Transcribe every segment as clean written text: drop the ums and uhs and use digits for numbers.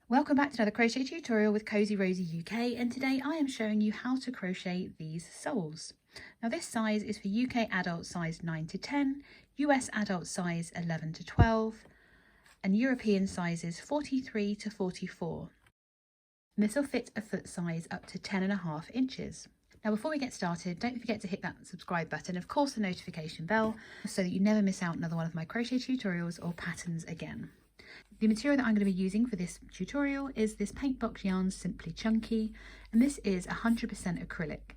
Welcome back to another crochet tutorial with Cozy Rosie UK, and today I am showing you how to crochet these soles. Now this size is for UK adult size 9 to 10, US adult size 11 to 12 and European sizes 43 to 44. And this will fit a foot size up to 10.5 inches. Now before we get started, don't forget to hit that subscribe button, of course the notification bell, so that you never miss out another one of my crochet tutorials or patterns again. The material that I'm going to be using for this tutorial is this PaintBox Yarns Simply Chunky, and this is 100% acrylic.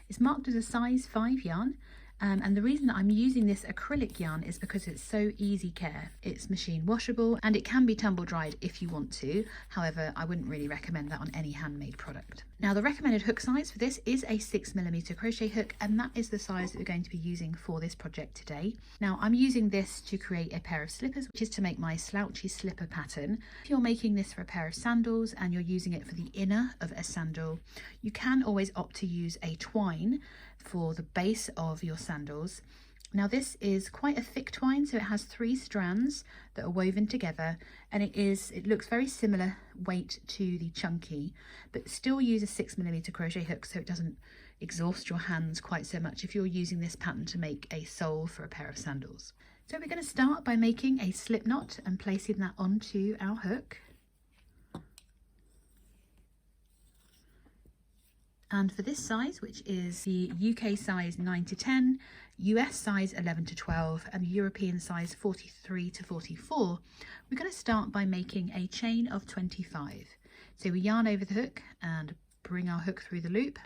It's marked as a size 5 yarn, and the reason that I'm using this acrylic yarn is because it's so easy care. It's machine washable and it can be tumble dried if you want to. However, I wouldn't really recommend that on any handmade product. Now the recommended hook size for this is a 6mm crochet hook, and that is the size that we're going to be using for this project today. Now I'm using this to create a pair of slippers, which is to make my slouchy slipper pattern. If you're making this for a pair of sandals and you're using it for the inner of a sandal, you can always opt to use a twine for the base of your sandals. Now this is quite a thick twine, so it has 3 strands that are woven together, and it looks very similar weight to the chunky, but still use a 6mm crochet hook so it doesn't exhaust your hands quite so much if you're using this pattern to make a sole for a pair of sandals. So we're going to start by making a slip knot and placing that onto our hook. And for this size, which is the UK size 9 to 10, US size 11 to 12 and European size 43 to 44, we're going to start by making a chain of 25. So we yarn over the hook and bring our hook through the loop.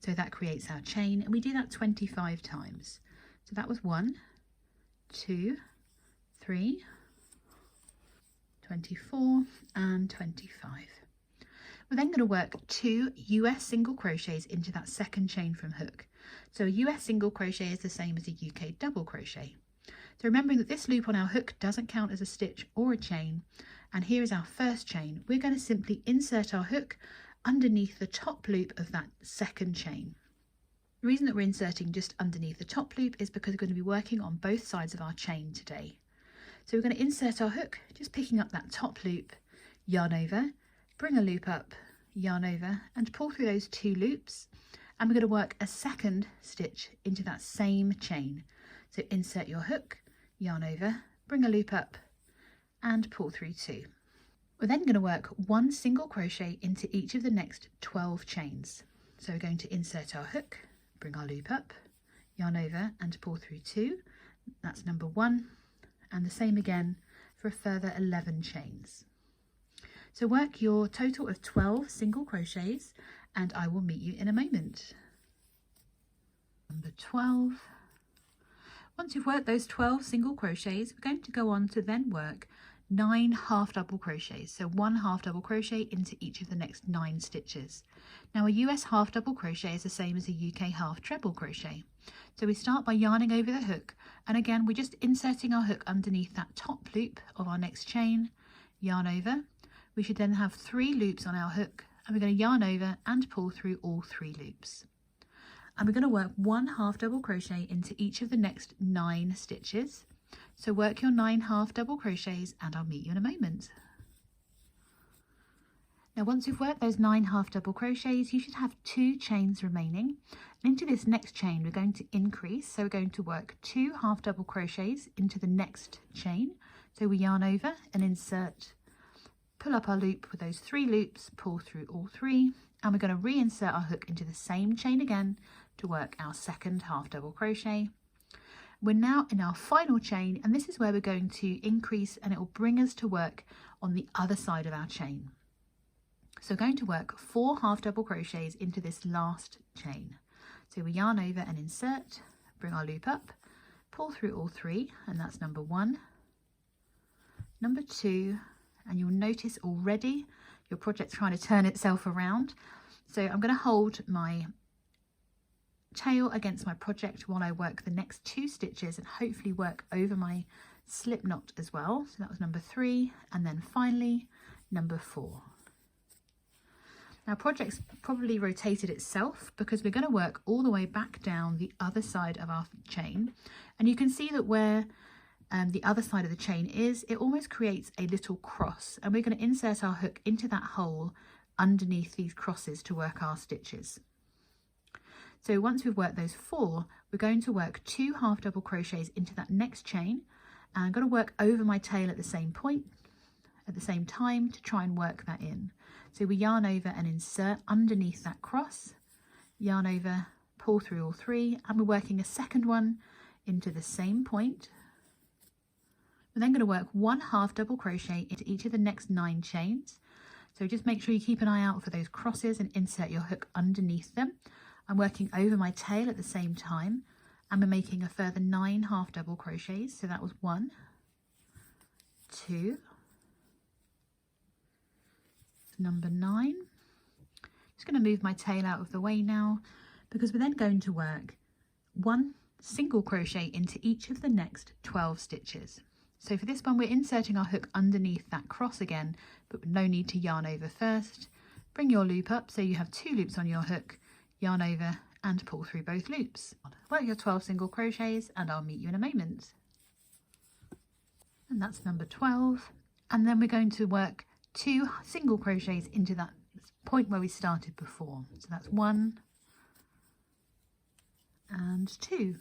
So that creates our chain, and we do that 25 times. So that was 1, 2, 3, 24 and 25. We're then going to work 2 US single crochets into that second chain from hook. So a US single crochet is the same as a UK double crochet. So remembering that this loop on our hook doesn't count as a stitch or a chain, and here is our first chain, we're going to simply insert our hook underneath the top loop of that second chain. The reason that we're inserting just underneath the top loop is because we're going to be working on both sides of our chain today. So we're going to insert our hook, just picking up that top loop, yarn over, bring a loop up, yarn over and pull through those 2 loops, and we're going to work a second stitch into that same chain. So insert your hook, yarn over, bring a loop up and pull through 2. We're then going to work 1 single crochet into each of the next 12 chains. So we're going to insert our hook, bring our loop up, yarn over and pull through 2. That's number 1, and the same again for a further 11 chains. So work your total of 12 single crochets and I will meet you in a moment. Number 12. Once you've worked those 12 single crochets, we're going to go on to then work 9 half double crochets. So 1 half double crochet into each of the next 9 stitches. Now a US half double crochet is the same as a UK half treble crochet. So we start by yarning over the hook, and again we're just inserting our hook underneath that top loop of our next chain, yarn over. We should then have 3 loops on our hook, and we're going to yarn over and pull through all 3 loops. And we're going to work 1 half double crochet into each of the next 9 stitches. So work your 9 half double crochets and I'll meet you in a moment. Now once you've worked those 9 half double crochets, you should have 2 chains remaining. And into this next chain we're going to increase, so we're going to work 2 half double crochets into the next chain. So we yarn over and insert, pull up our loop with those 3 loops, pull through all 3, and we're going to reinsert our hook into the same chain again to work our second half double crochet. We're now in our final chain, and this is where we're going to increase, and it will bring us to work on the other side of our chain. So we're going to work 4 half double crochets into this last chain. So we yarn over and insert, bring our loop up, pull through all 3, and that's number 1, number 2, and you'll notice already your project's trying to turn itself around. So I'm going to hold my tail against my project while I work the next 2 stitches and hopefully work over my slip knot as well. So that was number 3, and then finally number 4. Now project's probably rotated itself because we're going to work all the way back down the other side of our chain, and you can see that where the other side of the chain is, it almost creates a little cross, and we're going to insert our hook into that hole underneath these crosses to work our stitches. So once we've worked those 4, we're going to work 2 half double crochets into that next chain, and I'm going to work over my tail at the same point, at the same time, to try and work that in. So we yarn over and insert underneath that cross, yarn over, pull through all 3, and we're working a second one into the same point. We're then going to work 1 half double crochet into each of the next 9 chains. So just make sure you keep an eye out for those crosses and insert your hook underneath them. I'm working over my tail at the same time, and we're making a further 9 half double crochets. So that was 1, 2, number 9. Just going to move my tail out of the way now, because we're then going to work 1 single crochet into each of the next 12 stitches. So for this one, we're inserting our hook underneath that cross again, but no need to yarn over first. Bring your loop up so you have 2 loops on your hook, yarn over and pull through both loops. Work your 12 single crochets and I'll meet you in a moment. And that's number 12. And then we're going to work 2 single crochets into that point where we started before. So that's 1 and 2.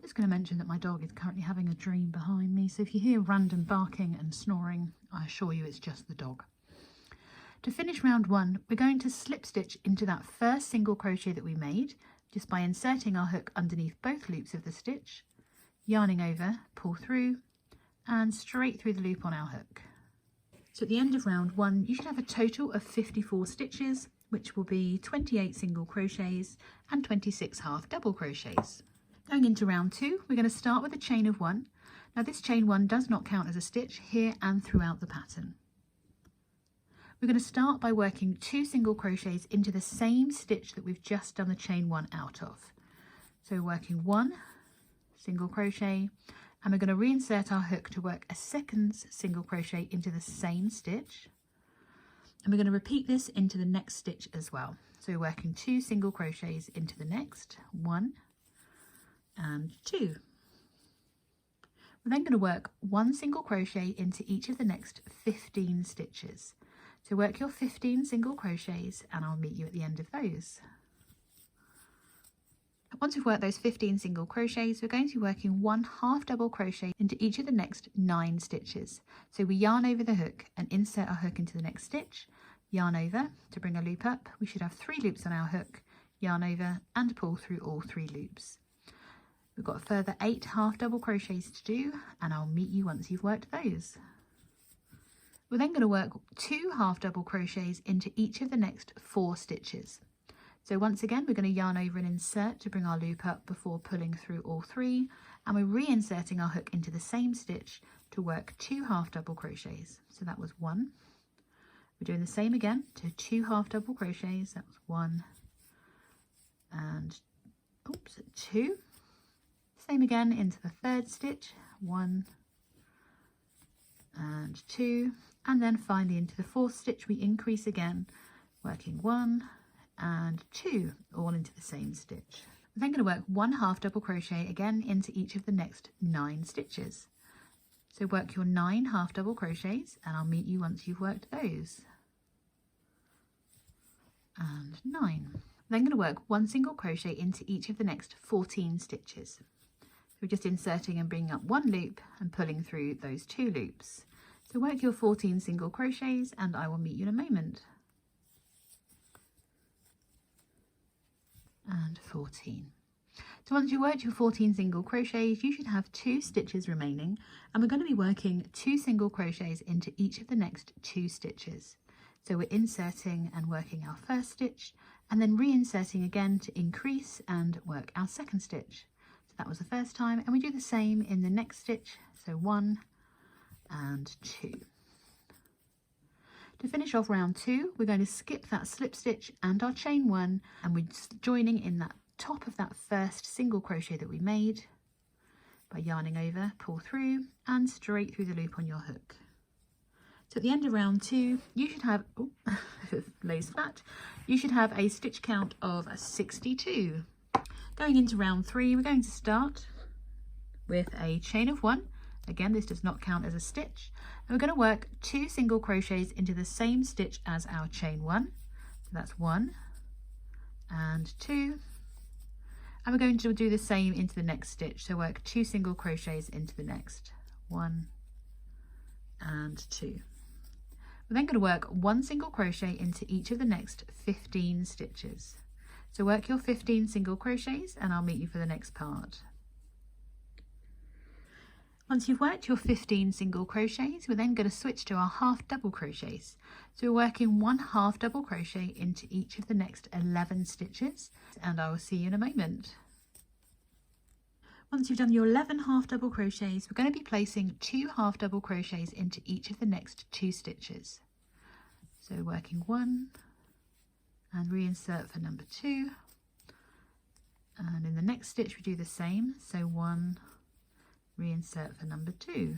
Just going to mention that my dog is currently having a dream behind me, so if you hear random barking and snoring, I assure you it's just the dog. To finish round 1, we're going to slip stitch into that first single crochet that we made, just by inserting our hook underneath both loops of the stitch, yarning over, pull through, and straight through the loop on our hook. So at the end of round 1, you should have a total of 54 stitches, which will be 28 single crochets and 26 half double crochets. Going into round 2, we're going to start with a chain of 1. Now this chain 1 does not count as a stitch here and throughout the pattern. We're going to start by working 2 single crochets into the same stitch that we've just done the chain 1 out of. So working 1 single crochet, and we're going to reinsert our hook to work a second single crochet into the same stitch, and we're going to repeat this into the next stitch as well. So we're working 2 single crochets into the next, 1 and 2. We're then going to work 1 single crochet into each of the next 15 stitches. So work your 15 single crochets and I'll meet you at the end of those. Once we've worked those 15 single crochets, we're going to be working 1 half double crochet into each of the next 9 stitches. So we yarn over the hook and insert our hook into the next stitch, yarn over to bring a loop up. We should have 3 loops on our hook, yarn over and pull through all 3 loops. We've got a further 8 half double crochets to do, and I'll meet you once you've worked those. We're then going to work 2 half double crochets into each of the next 4 stitches. So once again, we're going to yarn over and insert to bring our loop up before pulling through all 3, and we're reinserting our hook into the same stitch to work 2 half double crochets. So that was 1. We're doing the same again to 2 half double crochets. That was 1 and 2. Same again into the 3rd stitch, 1 and 2, and then finally into the 4th stitch we increase again, working 1 and 2, all into the same stitch. We're then going to work 1 half double crochet again into each of the next 9 stitches. So work your 9 half double crochets and I'll meet you once you've worked those. And 9. We're then going to work 1 single crochet into each of the next 14 stitches. We're just inserting and bringing up 1 loop and pulling through those 2 loops. So work your 14 single crochets and I will meet you in a moment. And 14. So once you've worked your 14 single crochets, you should have 2 stitches remaining, and we're going to be working 2 single crochets into each of the next 2 stitches. So we're inserting and working our first stitch and then reinserting again to increase and work our second stitch. So that was the first time, and we do the same in the next stitch. So 1 and 2. To finish off round 2, we're going to skip that slip stitch and our chain 1, and we're joining in that top of that first single crochet that we made by yarning over, pull through and straight through the loop on your hook. So at the end of round 2, you should have, if it lays flat, you should have a stitch count of 62. Going into round 3, we're going to start with a chain of 1. Again, this does not count as a stitch. And we're going to work 2 single crochets into the same stitch as our chain 1. So that's 1 and 2. And we're going to do the same into the next stitch. So work 2 single crochets into the next. 1 and 2. We're then going to work 1 single crochet into each of the next 15 stitches. So work your 15 single crochets and I'll meet you for the next part. Once you've worked your 15 single crochets, we're then going to switch to our half double crochets. So we're working 1 half double crochet into each of the next 11 stitches, and I will see you in a moment. Once you've done your 11 half double crochets, we're going to be placing 2 half double crochets into each of the next 2 stitches. So working 1 and reinsert for number 2, and in the next stitch we do the same, so 1, reinsert for number 2.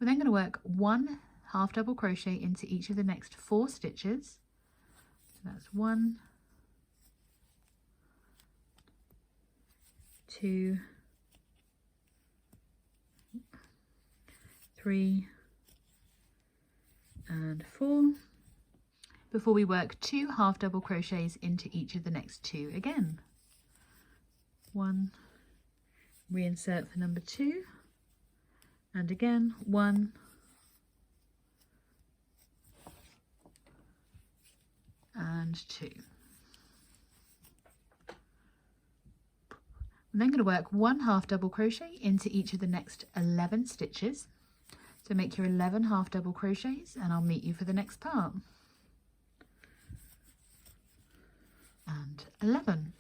We're then going to work 1 half double crochet into each of the next 4 stitches. So that's 1, 2, 3 and 4, before we work 2 half double crochets into each of the next 2 again. 1, reinsert for number 2, and again 1, and 2. I'm then going to work 1 half double crochet into each of the next 11 stitches. So make your 11 half double crochets and I'll meet you for the next part. And 11.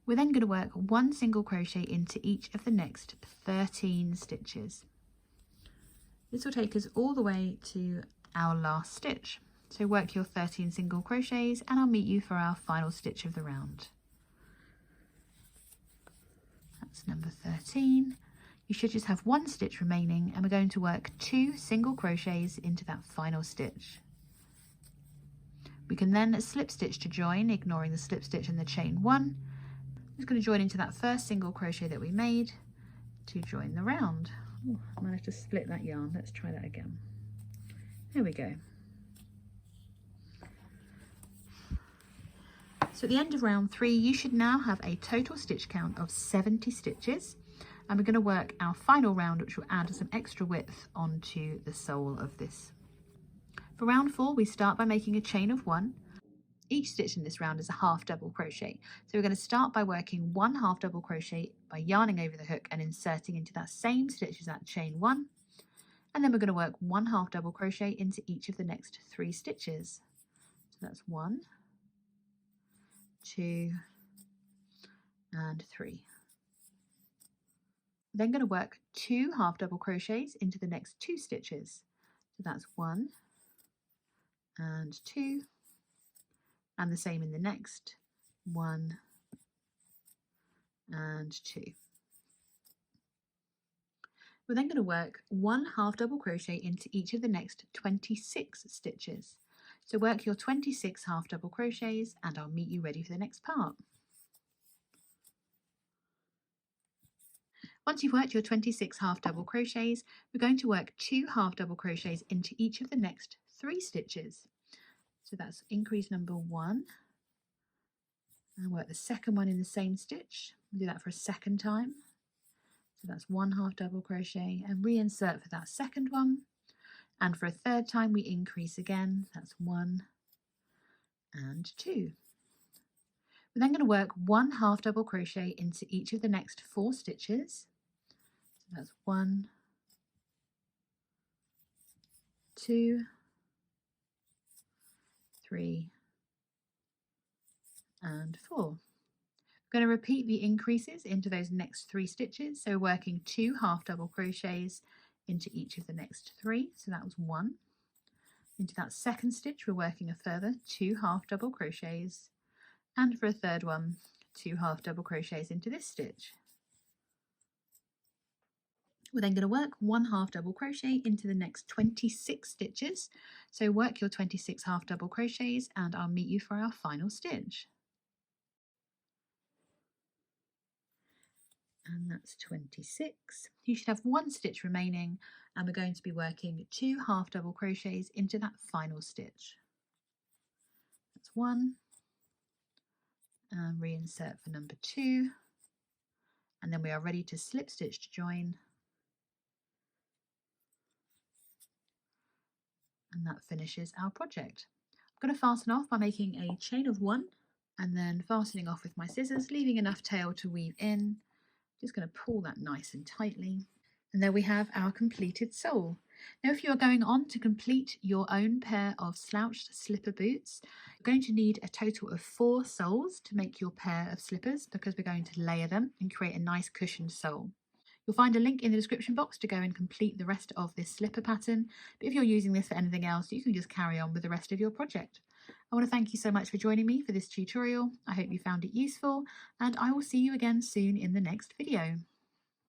We're then going to work 1 single crochet into each of the next 13 stitches. This will take us all the way to our last stitch. So work your 13 single crochets and I'll meet you for our final stitch of the round. That's number 13. You should just have 1 stitch remaining and we're going to work 2 single crochets into that final stitch. We can then slip stitch to join, ignoring the slip stitch and the chain 1. I'm just going to join into that first single crochet that we made to join the round. Oh, I managed to split that yarn. Let's try that again. There we go. So at the end of round 3, you should now have a total stitch count of 70 stitches. And we're going to work our final round, which will add some extra width onto the sole of this. For round 4, we start by making a chain of 1. Each stitch in this round is a half double crochet. So we're going to start by working 1 half double crochet by yarning over the hook and inserting into that same stitch as that chain 1. And then we're going to work 1 half double crochet into each of the next 3 stitches. So that's 1, 2, and 3. We're then going to work 2 half double crochets into the next 2 stitches. So that's 1 and 2, and the same in the next, 1 and 2. We're then going to work 1 half double crochet into each of the next 26 stitches. So work your 26 half double crochets and I'll meet you ready for the next part. Once you've worked your 26 half double crochets, we're going to work 2 half double crochets into each of the next 3 stitches. So that's increase number 1, and work the second one in the same stitch. We'll do that for a second time. So that's 1 half double crochet and reinsert for that second one. And for a third time we increase again. That's 1 and 2. We're then going to work 1 half double crochet into each of the next 4 stitches. So that's 1, 2, 3, and 4. We're going to repeat the increases into those next 3 stitches. So working 2 half double crochets into each of the next 3. So that was 1. Into that second stitch, we're working a further 2 half double crochets. And for a third one, 2 half double crochets into this stitch. We're then going to work 1 half double crochet into the next 26 stitches. So work your 26 half double crochets and I'll meet you for our final stitch. and that's 26. You should have 1 stitch remaining, and we're going to be working 2 half double crochets into that final stitch. That's 1, and reinsert for number 2, and then we are ready to slip stitch to join, and that finishes our project. I'm going to fasten off by making a chain of 1 and then fastening off with my scissors, leaving enough tail to weave in. Just going to pull that nice and tightly. And there we have our completed sole. Now if you are going on to complete your own pair of slouched slipper boots, you're going to need a total of 4 soles to make your pair of slippers, because we're going to layer them and create a nice cushioned sole. You'll find a link in the description box to go and complete the rest of this slipper pattern, but if you're using this for anything else, you can just carry on with the rest of your project. I want to thank you so much for joining me for this tutorial. I hope you found it useful, and I will see you again soon in the next video.